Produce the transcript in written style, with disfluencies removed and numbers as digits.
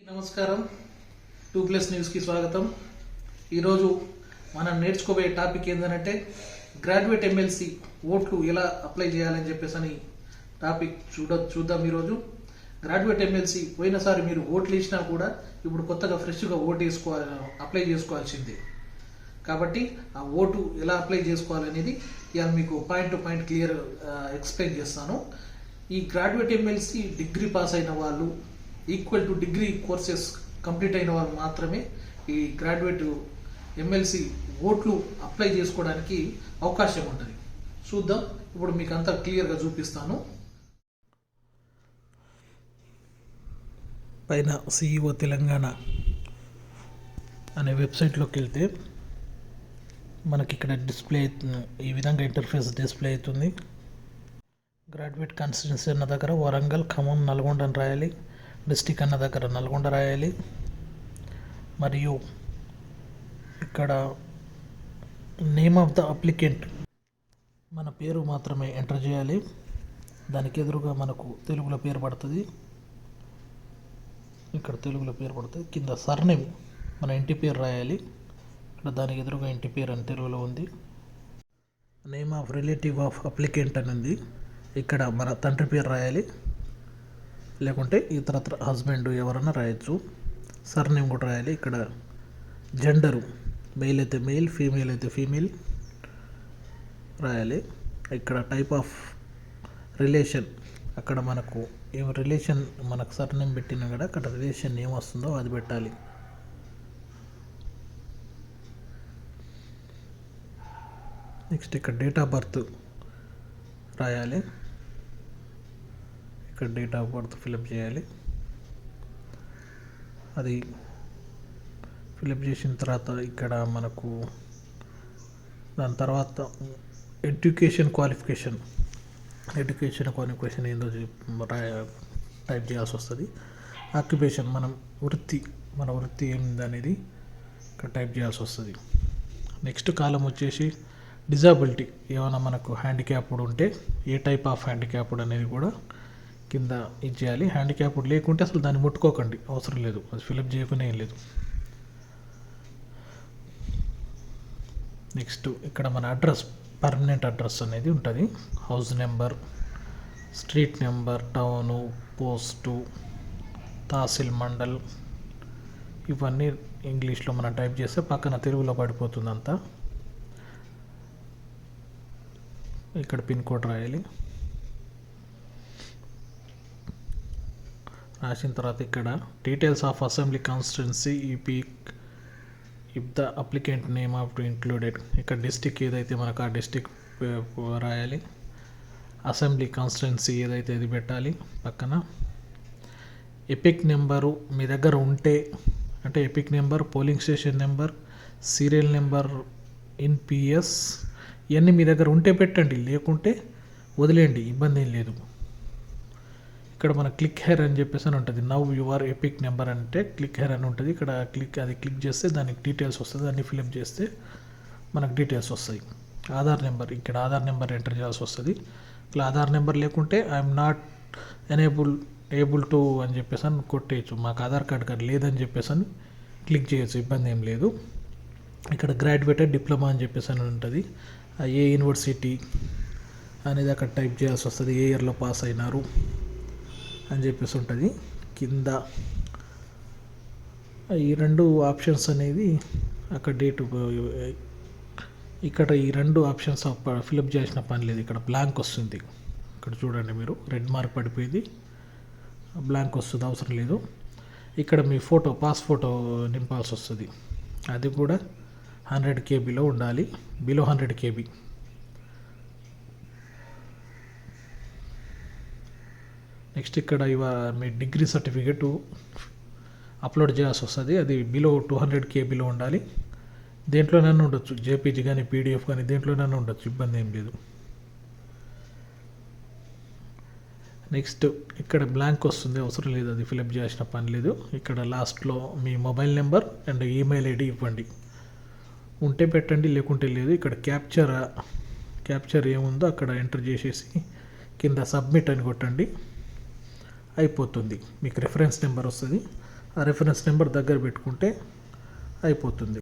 నమస్కారం, 2+ న్యూస్కి స్వాగతం. ఈరోజు మనం నేర్చుకోబోయే టాపిక్ ఏంటంటే గ్రాడ్యుయేట్ ఎమ్మెల్సీ ఓట్లు ఎలా అప్లై చేయాలని చెప్పేసి టాపిక్ చూద్దాం. ఈరోజు గ్రాడ్యుయేట్ ఎమ్మెల్సీ పోయినసారి మీరు ఓట్లు వేసినా కూడా ఇప్పుడు కొత్తగా ఫ్రెష్గా ఓటు అప్లై చేసుకోవాల్సిందే. కాబట్టి ఆ ఓటు ఎలా అప్లై చేసుకోవాలనేది ఇవాళ మీకు point to point clear explain చేస్తాను. ఈ గ్రాడ్యుయేట్ ఎమ్మెల్సీ డిగ్రీ పాస్ అయిన వాళ్ళు, equal to degree courses complete అయిన వాళ్ళు మాత్రమే ఈ గ్రాడ్యుయేట్ ఎమ్మెల్సీ ఓట్లు అప్లై చేసుకోవడానికి అవకాశం ఉంటుంది. చూద్దాం, ఇప్పుడు మీకు అంతా క్లియర్గా చూపిస్తాను. పైన CEO తెలంగాణ అనే వెబ్సైట్లోకి వెళ్తే మనకి ఇక్కడ డిస్ప్లే ఈ విధంగా ఇంటర్ఫేస్ డిస్ప్లే అవుతుంది. గ్రాడ్యుయేట్ కాన్స్టిట్యున్సీ అన్న దగ్గర వరంగల్, ఖమ్మం, నల్గొండ అని రాయాలి. డిస్టిక్ అన్న దగ్గర నల్గొండ రాయాలి. మరియు ఇక్కడ నేమ్ ఆఫ్ ద అప్లికెంట్ మన పేరు మాత్రమే ఎంటర్ చేయాలి. దానికి ఎదురుగా మనకు తెలుగులో పేరు పడుతుంది. ఇక్కడ తెలుగులో పేరు పడుతుంది. కింద సర్నేమ్ మన ఇంటి పేరు రాయాలి. ఇక్కడ దానికి ఎదురుగా ఇంటి పేరు అని తెలుగులో ఉంది. Name of relative of applicant అని ఉంది. ఇక్కడ మన తండ్రి పేరు రాయాలి, లేకుంటే ఇతరత్ర హస్బెండ్ ఎవరన్నా రాయొచ్చు. సర్నేమ్ కూడా రాయాలి. ఇక్కడ జెండరు మెయిల్ అయితే మెయిల్, ఫీమేల్ అయితే ఫీమేల్ రాయాలి. ఇక్కడ టైప్ ఆఫ్ రిలేషన్, అక్కడ మనకు ఏం రిలేషన్ మనకు సర్నేమ్ పెట్టినా కూడా అక్కడ రిలేషన్ ఏం వస్తుందో అది పెట్టాలి. నెక్స్ట్ ఇక్కడ డేట్ ఆఫ్ బర్త్ రాయాలి. ఇక్కడ డేట్ ఆఫ్ బర్త్ ఫిలప్ చేయాలి. అది ఫిలప్ చేసిన తర్వాత ఇక్కడ మనకు దాని తర్వాత ఎడ్యుకేషన్ క్వాలిఫికేషన్ ఏందో టైప్ చేయాల్సి వస్తుంది. ఆక్యుపేషన్ మన వృత్తి ఏంది అనేది ఇక్కడ టైప్ చేయాల్సి వస్తుంది. నెక్స్ట్ కాలం వచ్చేసి డిజాబిలిటీ, ఏమైనా మనకు హ్యాండిక్యాప్డ్ ఉంటే ఏ టైప్ ఆఫ్ హ్యాండిక్యాప్డ్ అనేది కూడా కింద ఇచ్చేయాలి. హ్యాండిక్యాప్డ్ లేకుంటే అసలు దాన్ని ముట్టుకోకండి, అవసరం లేదు, అది ఫిలప్ చేయకునే ఏం లేదు. నెక్స్ట్ ఇక్కడ మన అడ్రస్, పర్మనెంట్ అడ్రస్ అనేది ఉంటుంది. House number, street number, town, post, tehsil, mandal, ఇవన్నీ ఇంగ్లీష్లో మనం టైప్ చేస్తే పక్కన తెలుగులో పడిపోతుంది అంతా. ఇక్కడ పిన్ కోడ్ రాయాలి. రాసిన తర్వాత ఇక్కడ details of assembly constituency if the applicant name of included, ఇక్కడ డిస్టిక్ ఏదైతే మనకు ఆ డిస్టిక్ రాయాలి. అసెంబ్లీ కాన్స్టిట్యున్సీ ఏదైతే ఇది పెట్టాలి. పక్కన ఎపిక్ నెంబరు మీ దగ్గర ఉంటే, అంటే epic number, polling station number, serial number, NPS ఇవన్నీ మీ దగ్గర ఉంటే పెట్టండి, లేకుంటే వదిలేయండి, ఇబ్బంది ఏం లేదు. ఇక్కడ మన క్లిక్ హెయిర్ అని చెప్పేసి అని ఉంటుంది. నవ్ యువర్ ఎపిక్ నెంబర్ అంటే క్లిక్ హెయిర్ అని ఉంటుంది. ఇక్కడ క్లిక్ చేస్తే దానికి డీటెయిల్స్ వస్తుంది. దాన్ని ఫిలప్ చేస్తే మనకు డీటెయిల్స్ వస్తాయి. ఆధార్ నెంబర్, ఇక్కడ ఆధార్ నెంబర్ ఎంటర్ చేయాల్సి వస్తుంది. ఇట్లా ఆధార్ నెంబర్ లేకుంటే ఐఎమ్ నాట్ ఏబుల్ టు అని చెప్పేసి అని కొట్టేయచ్చు. మాకు ఆధార్ కార్డ్ లేదని చెప్పేసి అని క్లిక్ చేయొచ్చు, ఇబ్బంది ఏం లేదు. ఇక్కడ గ్రాడ్యుయేటెడ్ డిప్లొమా అని చెప్పేసి అని ఉంటుంది. ఏ యూనివర్సిటీ అనేది అక్కడ టైప్ చేయాల్సి వస్తుంది. ఏ ఇయర్లో పాస్ అయినారు అని చెప్పేసి ఉంటుంది. కింద ఈ రెండు ఆప్షన్స్ అనేది అక్కడ డేట్, ఇక్కడ ఈ రెండు ఆప్షన్స్ ఫిలప్ చేసిన పని లేదు. ఇక్కడ బ్లాంక్ వస్తుంది. ఇక్కడ చూడండి, మీరు రెడ్ మార్క్ పడిపోయింది, బ్లాంక్ వస్తుంది, అవసరం లేదు. ఇక్కడ మీ పాస్ ఫోటో నింపాల్సి వస్తుంది. అది కూడా 100 KB ఉండాలి, బిలో 100 KB. నెక్స్ట్ ఇక్కడ మీ డిగ్రీ సర్టిఫికేట్ అప్లోడ్ చేయాల్సి వస్తుంది. అది బిలో 200 KB ఉండాలి. దేంట్లోనైనా ఉండొచ్చు, JPG కానీ PDF కానీ దేంట్లోనైనా ఉండొచ్చు, ఇబ్బంది ఏం లేదు. నెక్స్ట్ ఇక్కడ బ్లాంక్ వస్తుంది, అవసరం లేదు, అది ఫిలప్ చేసిన పని లేదు. ఇక్కడ లాస్ట్లో మీ mobile number and email ID ఇవ్వండి. ఉంటే పెట్టండి, లేకుంటే లేదు. ఇక్కడ క్యాప్చర్ ఏముందో అక్కడ ఎంటర్ చేసేసి కింద సబ్మిట్ అని కొట్టండి, అయిపోతుంది. మీకు రిఫరెన్స్ నెంబర్ వస్తుంది, ఆ రిఫరెన్స్ నెంబర్ దగ్గర పెట్టుకుంటే అయిపోతుంది.